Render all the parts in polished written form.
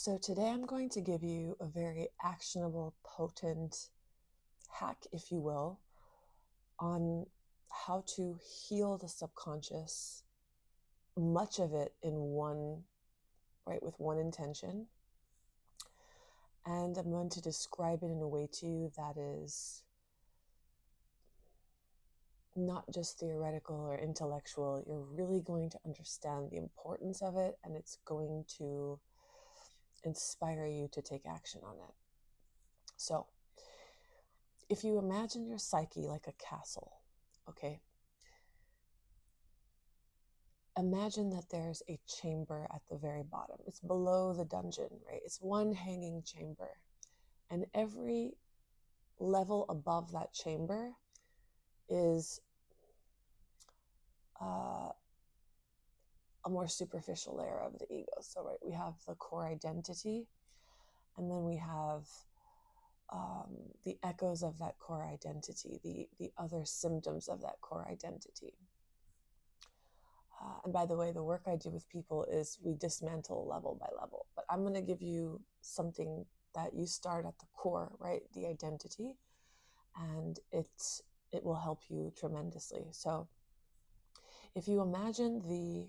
So today I'm going to give you a very actionable, potent hack, if you will, on how to heal the subconscious, much of it in one, right, with one intention. And I'm going to describe it in a way to you that is not just theoretical or intellectual. You're really going to understand the importance of it, and it's going to inspire you to take action on it. So, if you imagine your psyche like a castle, okay? Imagine that there's a chamber at the very bottom. It's below the dungeon, right? It's one hanging chamber. And every level above that chamber is a more superficial layer of the ego. So, right, we have the core identity, and then we have the echoes of that core identity, the other symptoms of that core identity. And by the way, the work I do with people is we dismantle level by level. But I'm going to give you something that you start at the core, right? The identity, and it will help you tremendously. So if you imagine the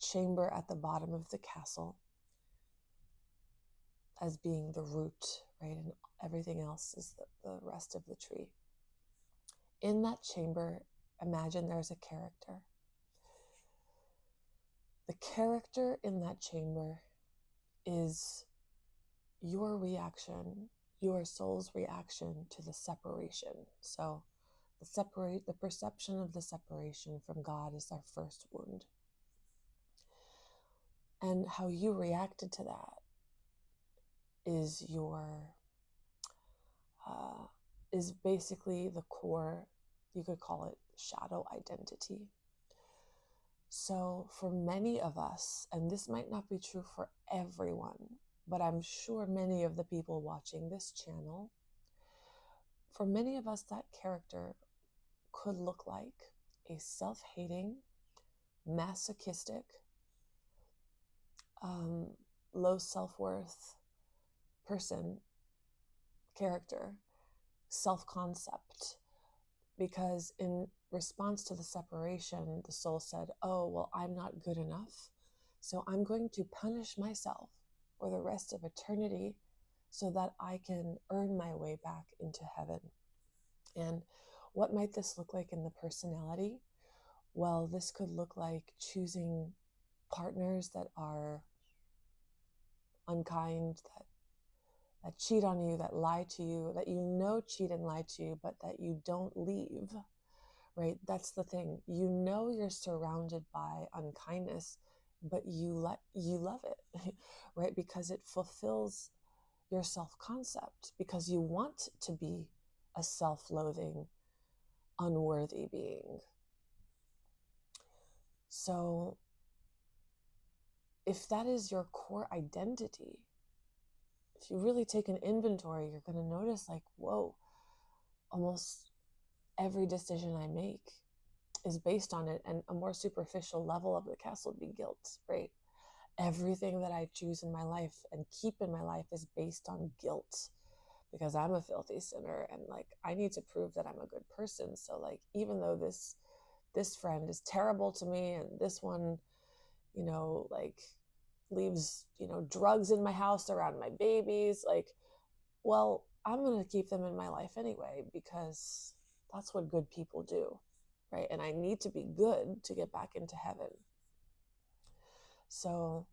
chamber at the bottom of the castle as being the root, right? And everything else is the rest of the tree. In that chamber, imagine there's a character. The character in that chamber is your reaction, your soul's reaction to the separation. So the perception of the separation from God is our first wound. And how you reacted to that is is basically the core, you could call it shadow identity. So for many of us, and this might not be true for everyone, but I'm sure many of the people watching this channel, for many of us, that character could look like a self-hating, masochistic, low self-worth person, character, self-concept. Because in response to the separation, the soul said, oh, well, I'm not good enough, so I'm going to punish myself for the rest of eternity so that I can earn my way back into heaven. And what might this look like in the personality? Well, this could look like choosing partners that are unkind, that cheat on you, that lie to you, that you know cheat and lie to you, but that you don't leave, right? That's the thing. You know you're surrounded by unkindness, but you love it, right? Because it fulfills your self-concept, because you want to be a self-loathing, unworthy being. So if that is your core identity, if you really take an inventory, you're going to notice like, whoa, almost every decision I make is based on it. And a more superficial level of the castle would be guilt, right? Everything that I choose in my life and keep in my life is based on guilt, because I'm a filthy sinner and like I need to prove that I'm a good person. So like, even though this friend is terrible to me and this one, like leaves, drugs in my house around my babies, like, well, I'm going to keep them in my life anyway, because that's what good people do, right? And I need to be good to get back into heaven. So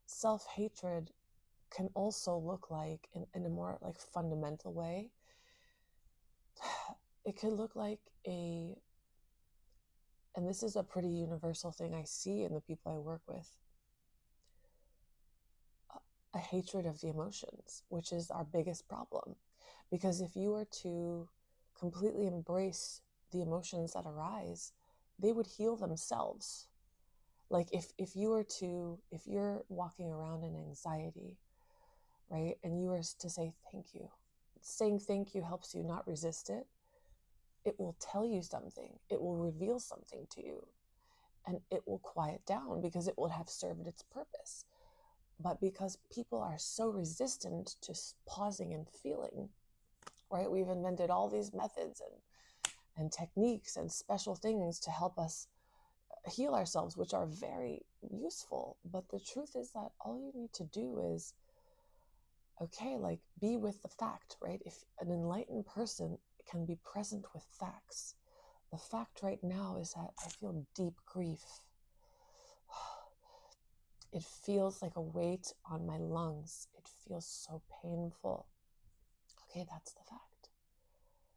self-hatred can also look like, in a more like fundamental way, it could look like and this is a pretty universal thing I see in the people I work with, a hatred of the emotions, which is our biggest problem. Because if you were to completely embrace the emotions that arise, they would heal themselves. Like if you're walking around in anxiety, right? And you were to say thank you. Saying thank you helps you not resist it. It will tell you something. It will reveal something to you. And it will quiet down because it will have served its purpose. But because people are so resistant to pausing and feeling, right? We've invented all these methods and techniques and special things to help us heal ourselves, which are very useful. But the truth is that all you need to do is, okay, like be with the fact, right? If an enlightened person can be present with facts, the fact right now is that I feel deep grief. It feels like a weight on my lungs. It feels so painful. Okay, that's the fact.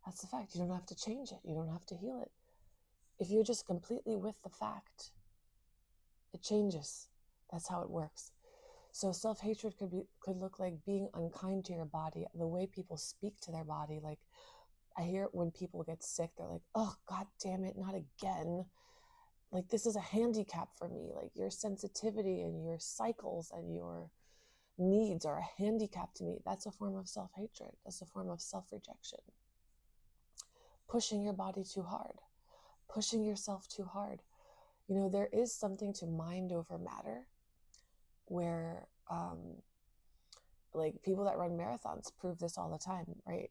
That's the fact. You don't have to change it. You don't have to heal it. If you're just completely with the fact, it changes. That's how it works. So self-hatred could look like being unkind to your body, the way people speak to their body. Like I hear when people get sick, they're like, oh, God damn it, not again. Like this is a handicap for me. Like your sensitivity and your cycles and your needs are a handicap to me. That's a form of self-hatred. That's a form of self-rejection. Pushing your body too hard, pushing yourself too hard. You know, there is something to mind over matter where, like people that run marathons prove this all the time, right?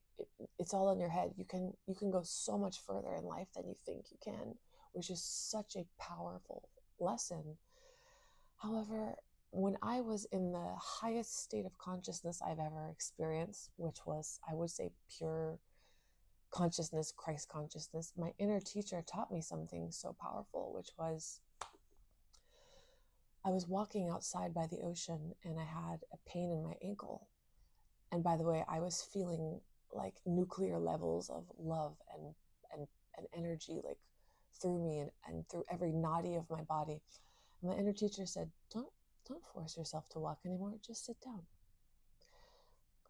It's all in your head. You can go so much further in life than you think you can, which is such a powerful lesson. However, when I was in the highest state of consciousness I've ever experienced, which was, I would say, pure consciousness, Christ consciousness, my inner teacher taught me something so powerful, which was I was walking outside by the ocean and I had a pain in my ankle. And by the way, I was feeling like nuclear levels of love and energy like through me and through every noddy of my body. And my inner teacher said, don't force yourself to walk anymore. Just sit down.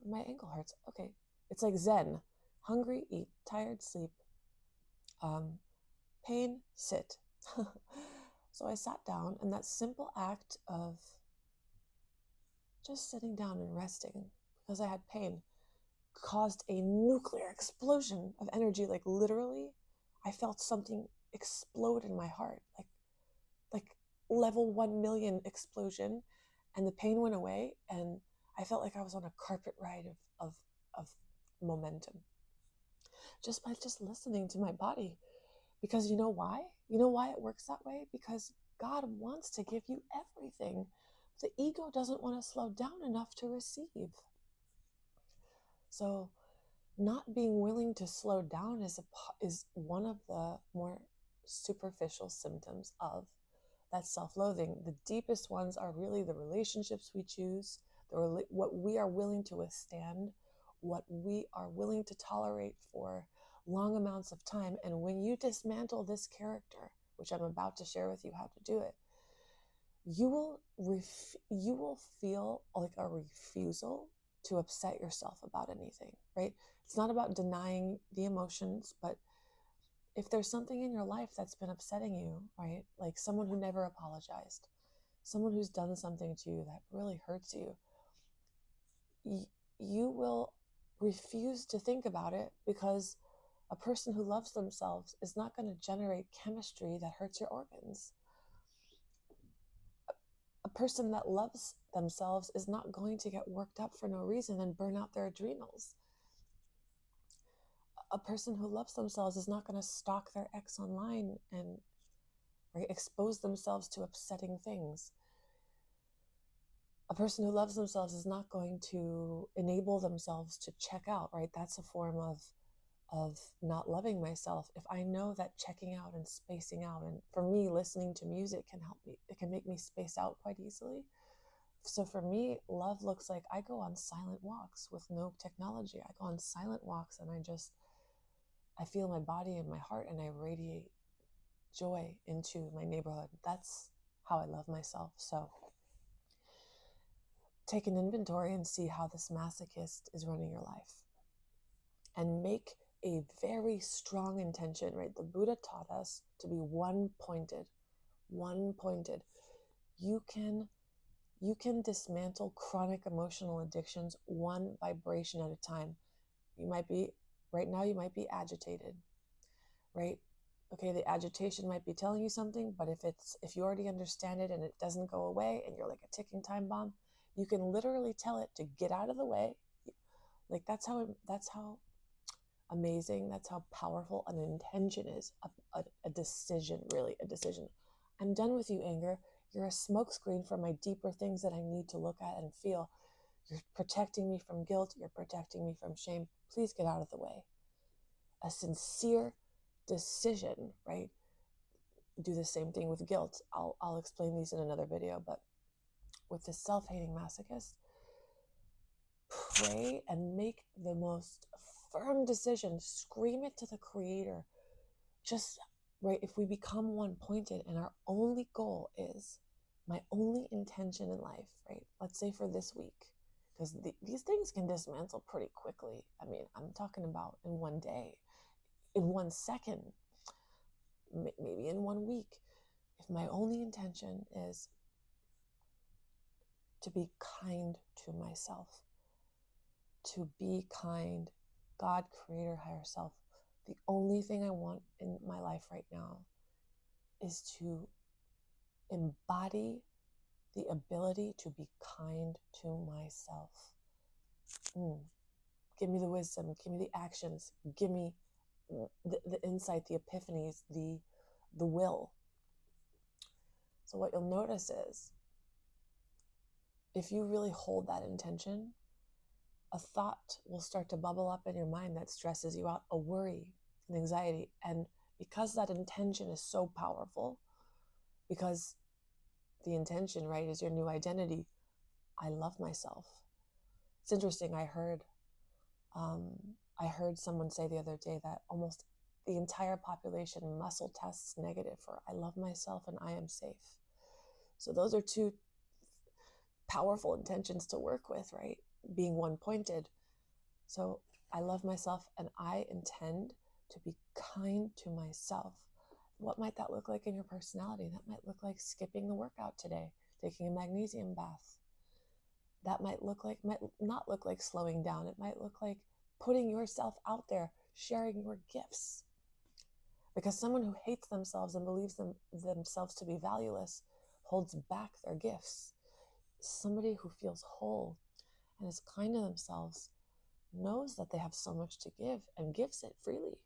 My ankle hurts. Okay. It's like Zen. Hungry, eat. Tired, sleep. Pain, sit. So I sat down, and that simple act of just sitting down and resting because I had pain caused a nuclear explosion of energy. Like literally, I felt something explode in my heart, like level 1,000,000 explosion, and the pain went away, and I felt like I was on a carpet ride of momentum just by just listening to my body. Because you know why? You know why it works that way? Because God wants to give you everything. The ego doesn't want to slow down enough to receive. So not being willing to slow down is one of the more superficial symptoms of that self-loathing. The deepest ones are really the relationships we choose, what we are willing to withstand, what we are willing to tolerate for long amounts of time. And when you dismantle this character, which I'm about to share with you how to do it, you will feel like a refusal to upset yourself about anything, right? It's not about denying the emotions, but if there's something in your life that's been upsetting you, right? Like someone who never apologized, someone who's done something to you that really hurts you, you will refuse to think about it because a person who loves themselves is not going to generate chemistry that hurts your organs. A person that loves themselves is not going to get worked up for no reason and burn out their adrenals. A person who loves themselves is not going to stalk their ex online and expose themselves to upsetting things. A person who loves themselves is not going to enable themselves to check out, right? That's a form of not loving myself. If I know that checking out and spacing out, and for me, listening to music can help me, it can make me space out quite easily. So for me, love looks like I go on silent walks with no technology. I go on silent walks and I feel my body and my heart and I radiate joy into my neighborhood. That's how I love myself. So take an inventory and see how this masochist is running your life. And make a very strong intention, right? The Buddha taught us to be one-pointed. You can dismantle chronic emotional addictions one vibration at a time. Right now you might be agitated, right? Okay, the agitation might be telling you something, but if you already understand it and it doesn't go away and you're like a ticking time bomb, You can literally tell it to get out of the way. Like that's how amazing, that's how powerful an intention is. A decision, really, a decision. I'm done with you, anger. You're a smokescreen for my deeper things that I need to look at and feel. You're protecting me from guilt. You're protecting me from shame. Please get out of the way. A sincere decision, right? Do the same thing with guilt. I'll explain these in another video, but with the self-hating masochist, pray and make the most firm decision. Scream it to the creator. Just, right, if we become one-pointed and our only goal is, my only intention in life, right? Let's say for this week, because these things can dismantle pretty quickly. I mean, I'm talking about in one day, in 1 second, maybe in 1 week. If my only intention is to be kind to myself, to be kind, God, creator, higher self, the only thing I want in my life right now is to embody the ability to be kind to myself. Give me the wisdom, give me the actions, give me the insight, the epiphanies, the will. So what you'll notice is, if you really hold that intention, a thought will start to bubble up in your mind that stresses you out, a worry, an anxiety. And because that intention is so powerful, because the intention, right, is your new identity, I love myself. It's interesting, I heard someone say the other day that almost the entire population muscle tests negative for I love myself and I am safe. So those are two powerful intentions to work with, right? Being one-pointed. So I love myself and I intend to be kind to myself. What might that look like in your personality? That might look like skipping the workout today, taking a magnesium bath. That might not look like slowing down. It might look like putting yourself out there, sharing your gifts. Because someone who hates themselves and believes themselves to be valueless holds back their gifts. Somebody who feels whole and is kind to themselves knows that they have so much to give and gives it freely.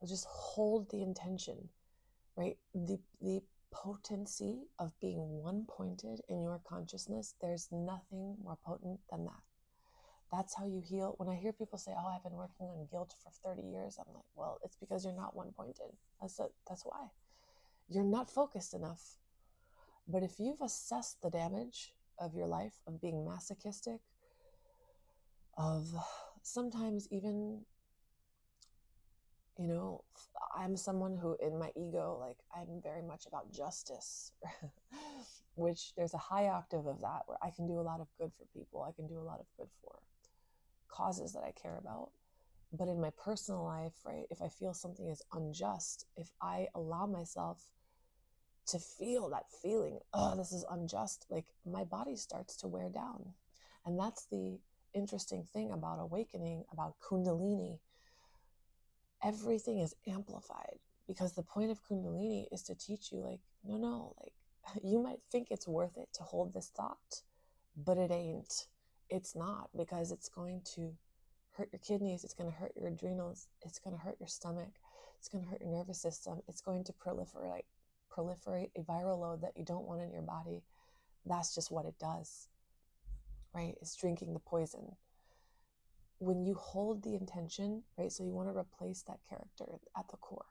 So just hold the intention, right? The potency of being one-pointed in your consciousness, there's nothing more potent than that. That's how you heal. When I hear people say, oh, I've been working on guilt for 30 years, I'm like, well, it's because you're not one-pointed. That's why. You're not focused enough. But if you've assessed the damage of your life, of being masochistic, of sometimes even, I'm someone who in my ego, like I'm very much about justice, which there's a high octave of that where I can do a lot of good for people. I can do a lot of good for causes that I care about. But in my personal life, right, if I feel something is unjust, if I allow myself to feel that feeling, oh, this is unjust, like my body starts to wear down. And that's the interesting thing about awakening, about Kundalini. Everything is amplified because the point of Kundalini is to teach you, like, no, like you might think it's worth it to hold this thought, but it ain't. It's not, because it's going to hurt your kidneys, it's going to hurt your adrenals, it's going to hurt your stomach, it's going to hurt your nervous system, it's going to proliferate a viral load that you don't want in your body. That's just what it does, right? It's drinking the poison. When you hold the intention, right, so you want to replace that character at the core.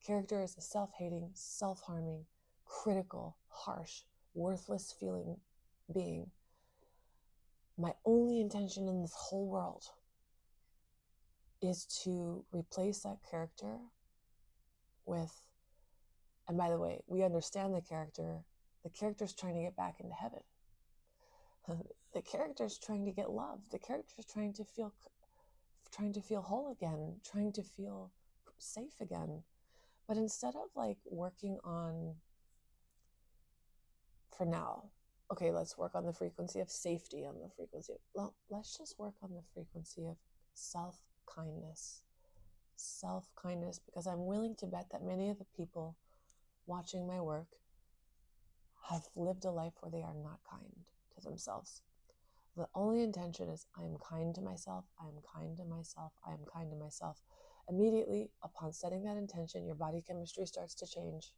Character is a self-hating, self-harming, critical, harsh, worthless feeling being. My only intention in this whole world is to replace that character with, and by the way, we understand the character's trying to get back into heaven. The character's trying to get love. The character's trying to feel whole again, trying to feel safe again. But instead of like working on, for now, okay, let's work on the frequency of safety, on the frequency of, well, let's just work on the frequency of self-kindness. Because I'm willing to bet that many of the people watching my work have lived a life where they are not kind to themselves. The only intention is, I am kind to myself, I am kind to myself, I am kind to myself. Immediately upon setting that intention, your body chemistry starts to change.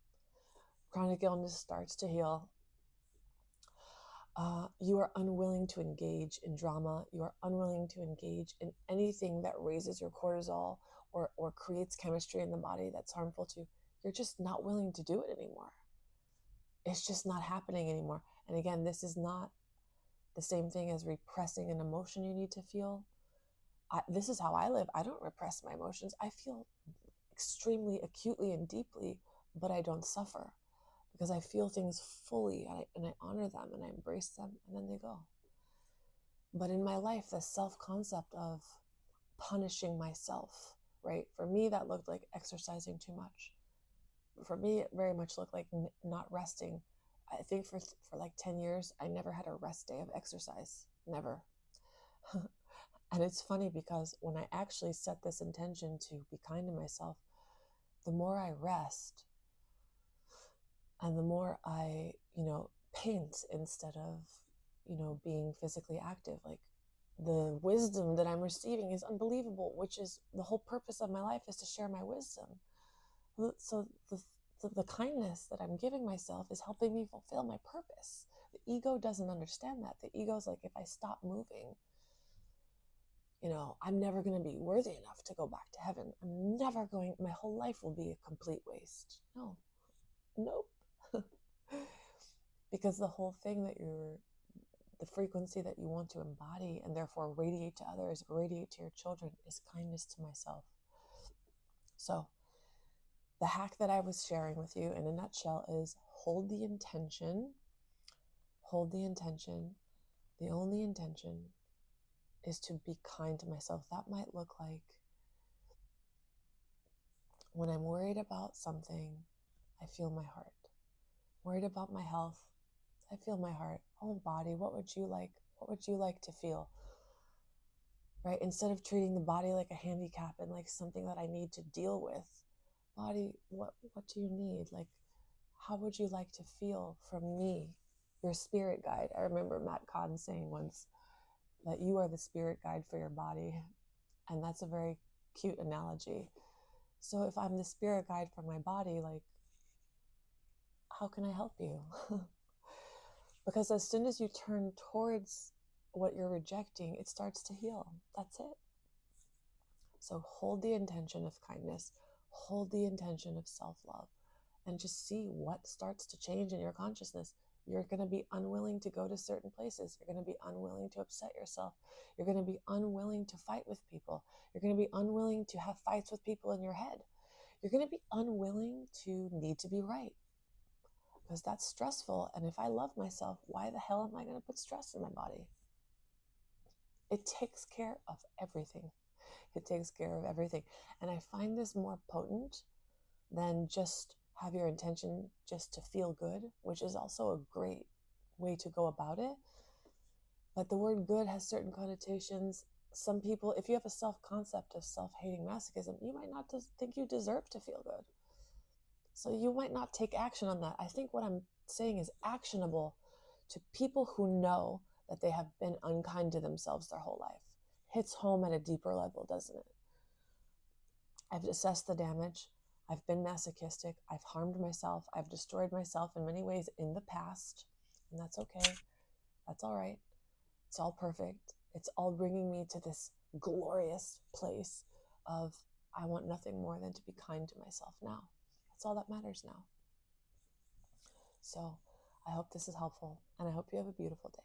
Chronic illness starts to heal. You are unwilling to engage in drama. You are unwilling to engage in anything that raises your cortisol or creates chemistry in the body that's harmful to you. You're just not willing to do it anymore. It's just not happening anymore. And again, this is not the same thing as repressing an emotion you need to feel. This is how I live. I don't repress my emotions. I feel extremely acutely and deeply, but I don't suffer because I feel things fully, and I honor them and I embrace them, and then they go. But in my life, the self-concept of punishing myself, right? For me, that looked like exercising too much. For me, it very much looked like not resting. I think for like 10 years, I never had a rest day of exercise. Never. And it's funny because when I actually set this intention to be kind to myself, the more I rest and the more I, paint instead of, being physically active, like the wisdom that I'm receiving is unbelievable, which is the whole purpose of my life, is to share my wisdom. So the kindness that I'm giving myself is helping me fulfill my purpose. The ego doesn't understand that. The ego's like, if I stop moving, I'm never going to be worthy enough to go back to heaven. My whole life will be a complete waste. No, nope. Because the whole thing the frequency that you want to embody and therefore radiate to others, radiate to your children, is kindness to myself. So the hack that I was sharing with you in a nutshell is hold the intention. Hold the intention. The only intention is to be kind to myself. That might look like, when I'm worried about something, I feel my heart. Worried about my health, I feel my heart. Oh, body, what would you like? What would you like to feel? Right? Instead of treating the body like a handicap and like something that I need to deal with, body, what do you need? Like, how would you like to feel from me, your spirit guide? I remember Matt Cotton saying once that you are the spirit guide for your body. And that's a very cute analogy. So if I'm the spirit guide for my body, like, how can I help you? Because as soon as you turn towards what you're rejecting, it starts to heal. That's it. So hold the intention of kindness, hold the intention of self-love, and just see what starts to change in your consciousness. You're going to be unwilling to go to certain places. You're going to be unwilling to upset yourself. You're going to be unwilling to fight with people. You're going to be unwilling to have fights with people in your head. You're going to be unwilling to need to be right, because that's stressful. And if I love myself, why the hell am I going to put stress in my body? It takes care of everything. It takes care of everything. And I find this more potent than just have your intention just to feel good, which is also a great way to go about it. But the word good has certain connotations. Some people, if you have a self-concept of self-hating masochism, you might not think you deserve to feel good. So you might not take action on that. I think what I'm saying is actionable to people who know that they have been unkind to themselves their whole life. Hits home at a deeper level, doesn't it? I've assessed the damage. I've been masochistic. I've harmed myself. I've destroyed myself in many ways in the past. And that's okay. That's all right. It's all perfect. It's all bringing me to this glorious place of, I want nothing more than to be kind to myself now. That's all that matters now. So I hope this is helpful, and I hope you have a beautiful day.